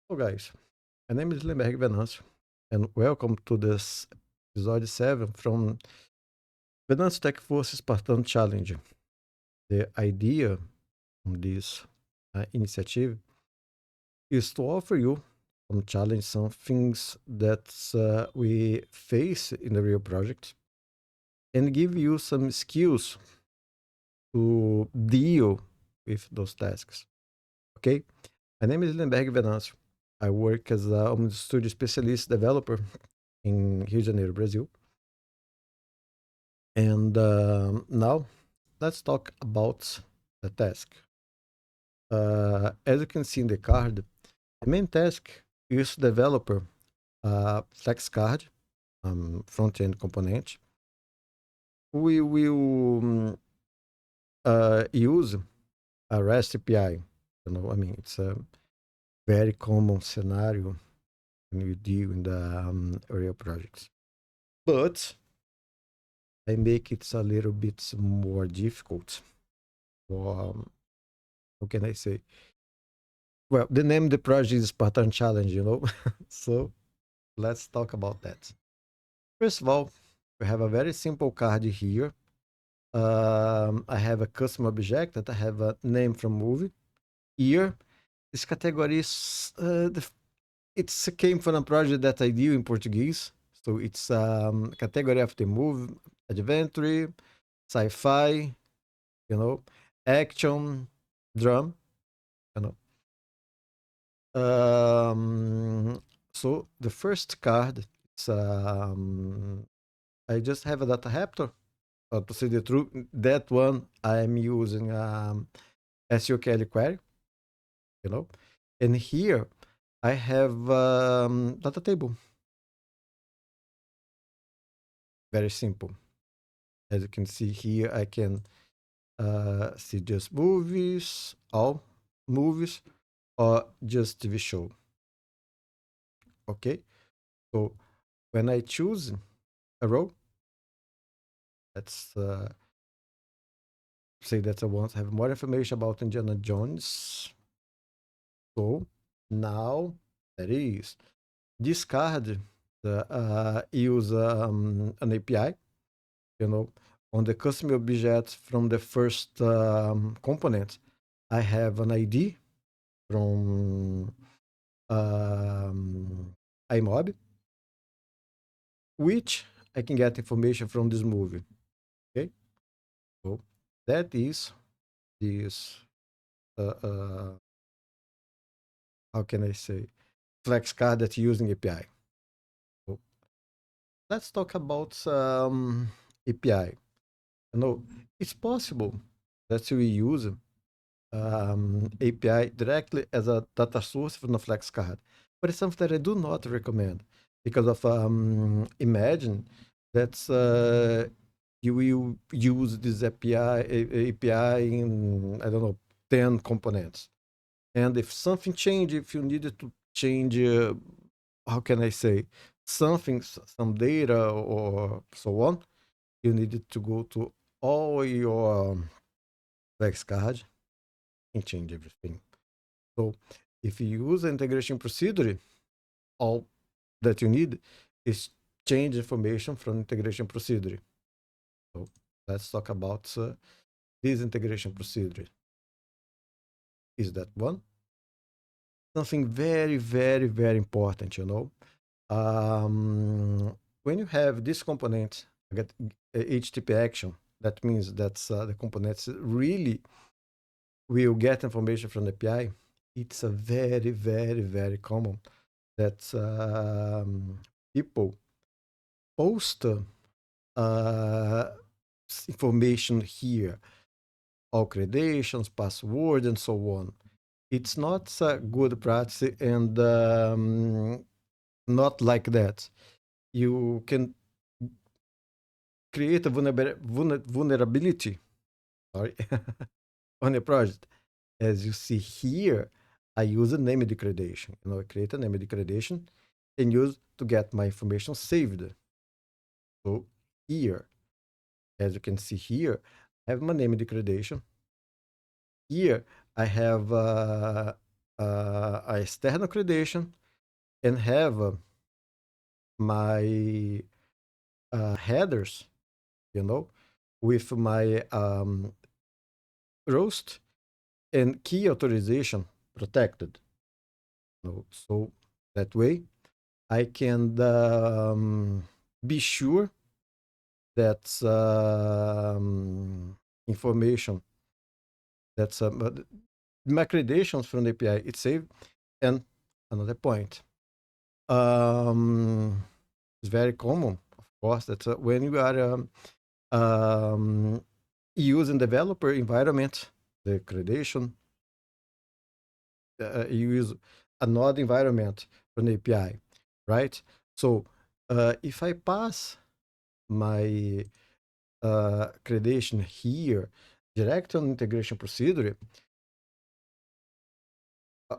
Hello guys, my name is Lemberg Venâncio and welcome to this episode 7 from Venâncio Tech Force Spartan Challenge. The idea of this initiative is to offer you some challenge, some things that we face in the real project and give you some skills to deal with those tasks. Okay? My name is Lemberg Venâncio. I work as a OmniStudio specialist developer in Rio de Janeiro, Brazil. And now let's talk about the task. As you can see in the card, the main task is to develop a FlexCard front-end component. We will use a REST API. It's a very common scenario when you deal in the real projects. But I make it a little bit more difficult. How can I say? Well, the name of the project is Pattern Challenge. So let's talk about that. First of all, we have a very simple card here. I have a custom object that I have a name from movie. Here, this category is it's came from a project that I do in Portuguese. So it's category of the movie, adventure, sci-fi, action, drum, you know. So the first card, it's I just have a data raptor. To say the truth, that one I'm using SQL query, and here I have data table. Very simple. As you can see here, I can see just movies, all movies, or just TV show. Okay, so when I choose a row, let's say that I want to have more information about Indiana Jones. So now that is this card use an API, on the custom object from the first component. I have an ID from iMob, which I can get information from this movie. Okay, so that is this. How can I say? FlexCard that using API. So let's talk about API. It's possible that we use API directly as a data source from the FlexCard, but it's something that I do not recommend because of imagine that you will use this API in, I don't know, 10 components. And if something changes, if you needed to change, how can I say, something, some data or so on, you needed to go to all your FlexCard and change everything. So if you use the integration procedure, all that you need is change information from integration procedure. So let's talk about this integration procedure. Is that one? Something very, very, very important, when you have this component, get HTTP action, that means that the components really will get information from the API. It's a very, very, very common that people post information here, all credentials, password, and so on. It's not a good practice and not like that. You can create a vulnerability sorry, on a project. As you see here, I use a named credential. I create a named credential and use to get my information saved. So here, as you can see here, I have my named credential. Here, I have a external credential and have my headers, with my roast and key authorization protected. So that way I can be sure that information that's my credentials from the API it's saved. And another point, it's very common, of course, that when you are using developer environment, the credential, you use another environment from the API, right? So if I pass my credential here direct on integration procedure,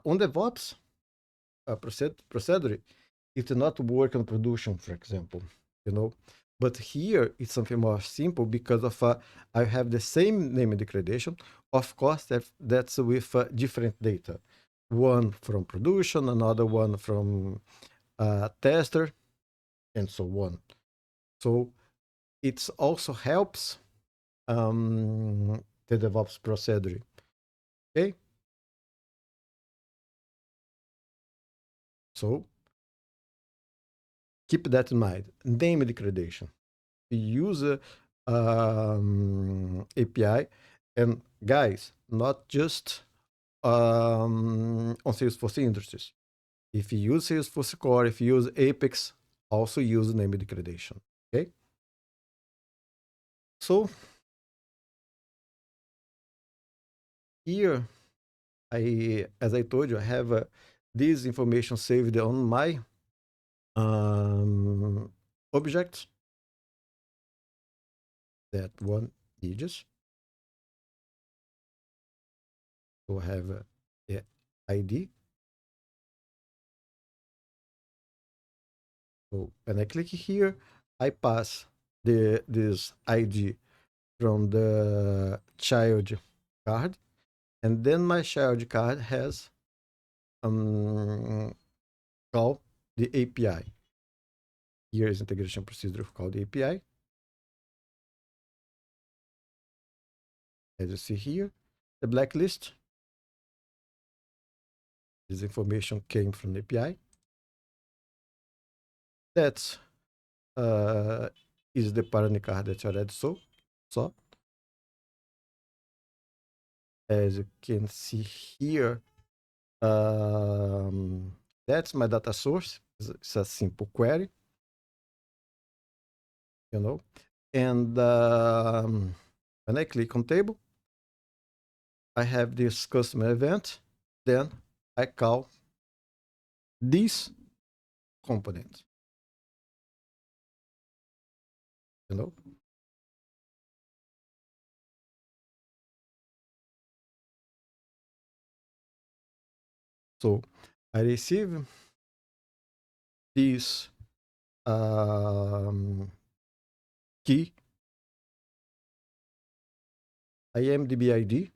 on DevOps procedure, it did not work on production, for example, you know. But here it's something more simple because of I have the same name in the credential. Of course, that's with different data. One from production, another one from tester, and so on. So it also helps the DevOps procedure. Okay, so keep that in mind. Name the credential. Use API, and guys, not just on Salesforce Industries. If you use Salesforce Core, if you use Apex, also use named credential. Okay. So here, as I told you, I have this information saved on my object. That one digits. So I have the ID. So when I click here, I pass this ID from the child card, and then my child card has call the API. Here is integration procedure called API. As you see here, the blacklist. This information came from the API. That is the parent card that you already saw. As you can see here, that's my data source. It's a simple query, And when I click on table, I have this customer event. Then I call this component. You know. So I receive this key IMDb ID,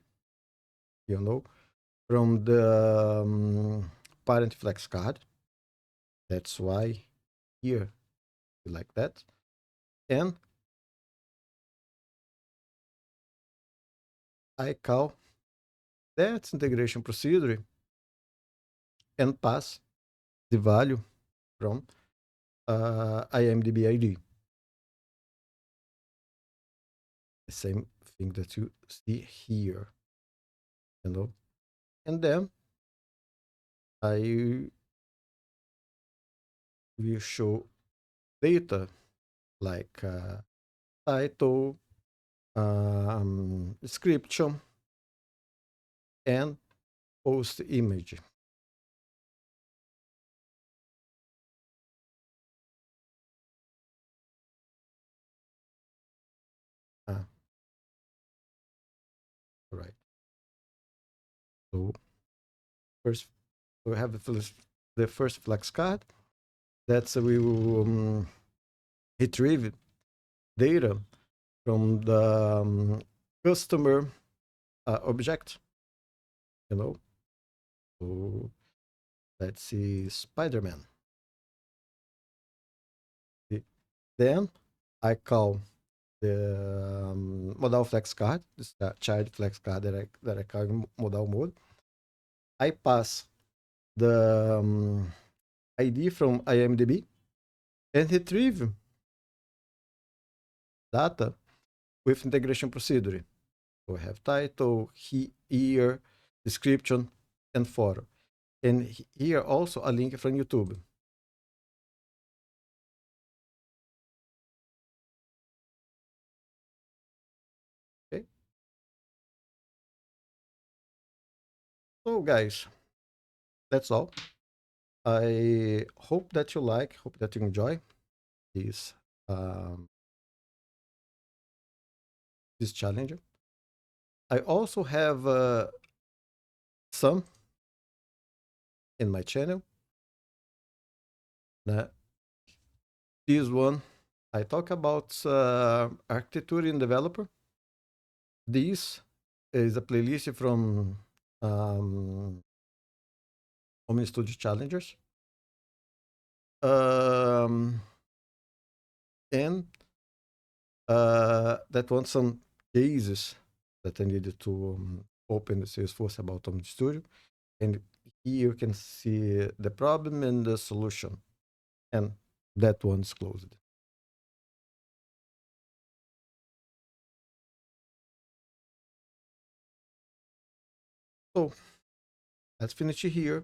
from the parent FlexCard. That's why here like that. And I call that integration procedure and pass the value from IMDb ID. The same thing that you see here, And then I will show data like title, description, and post image. Right. So first we have the first flex card. That's we will retrieve data from the customer object, So let's see Spider-Man. Then I call the Modal FlexCard, this child FlexCard that I call in Modal mode. I pass the ID from IMDb and retrieve data with integration procedure. So I have title, year, description, and photo. And here also a link from YouTube. Okay. So guys, that's all. I hope that you hope that you enjoy this um, this challenge. I also have some in my channel. This one, I talk about architecture in developer. This is a playlist from OmniStudio Challengers. Um, and that one some cases that I needed to open the Salesforce about OmniStudio. And here you can see the problem and the solution. And that one's closed. So let's finish here.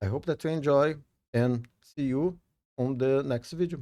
I hope that you enjoy and see you on the next video.